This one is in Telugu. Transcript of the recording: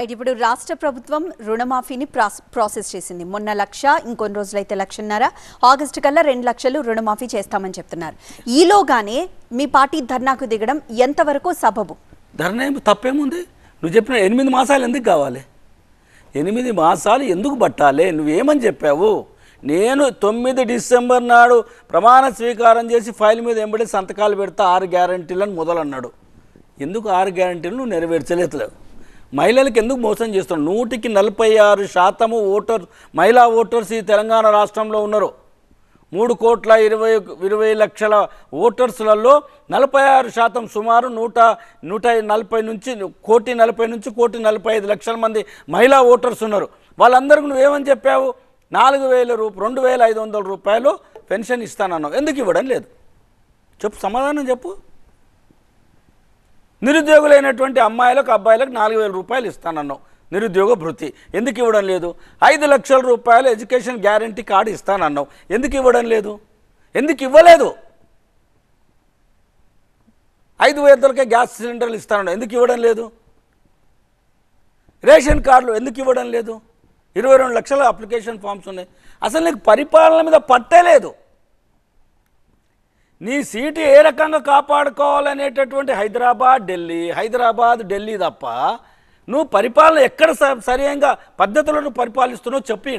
ఇప్పుడు రాష్ట్ర ప్రభుత్వం రుణమాఫీని ప్రాసెస్ చేసింది. మొన్న 1,00,000 ఇంకొన్ని రోజులైతే 1,50,000 ఆగస్టు కల్లా 2 లక్షలు రుణమాఫీ చేస్తామని చెప్తున్నారు. ఈలోగానే మీ పార్టీ ధర్నాకు దిగడం ఎంతవరకు సబబు? ధర్నా ఏమి తప్పేముంది? నువ్వు చెప్పిన 8 మాసాలు ఎందుకు కావాలి? 8 మాసాలు ఎందుకు పట్టాలి? నువ్వేమని చెప్పావు? నేను 9 డిసెంబర్ నాడు ప్రమాణ స్వీకారం చేసి ఫైల్ మీద ఎంబడి సంతకాలు పెడతా 6 గ్యారంటీలను మొదలన్నాడు. ఎందుకు 6 గ్యారంటీలు నువ్వు నెరవేర్చలేదులేవు? మహిళలకు ఎందుకు మోసం చేస్తున్నావు? 146% మహిళా ఓటర్స్ ఈ తెలంగాణ రాష్ట్రంలో ఉన్నారు. 3,20,00,000 ఓటర్స్లలో 46% సుమారు 140 నుంచి 1,40,000 నుంచి 1,45,00,000 మంది మహిళా ఓటర్స్ ఉన్నారు. వాళ్ళందరికీ నువ్వేమని చెప్పావు? 2,500 రూపాయలు పెన్షన్ ఇస్తానన్నావు. ఎందుకు ఇవ్వడం లేదు? చెప్పు, సమాధానం చెప్పు. నిరుద్యోగులైనటువంటి అమ్మాయిలకు అబ్బాయిలకు 4,000 రూపాయలు ఇస్తానన్నావు, నిరుద్యోగ భృతి. ఎందుకు ఇవ్వడం లేదు? 5 లక్షల రూపాయలు ఎడ్యుకేషన్ గ్యారంటీ కార్డు ఇస్తానన్నావు. ఎందుకు ఇవ్వడం లేదు? ఎందుకు ఇవ్వలేదు? 5,000కే గ్యాస్ సిలిండర్లు ఇస్తానన్నావు. ఎందుకు ఇవ్వడం లేదు? రేషన్ కార్డులు ఎందుకు ఇవ్వడం లేదు? 22 లక్షల అప్లికేషన్ ఫామ్స్ ఉన్నాయి. అసలు నీకు పరిపాలన మీద పట్టలేదు. నీ సీటు ఏ రకంగా కాపాడుకోవాలనేటటువంటి హైదరాబాద్ ఢిల్లీ తప్ప నువ్వు పరిపాలన ఎక్కడ సరైన పద్ధతులను పరిపాలిస్తున్నావు చెప్పు.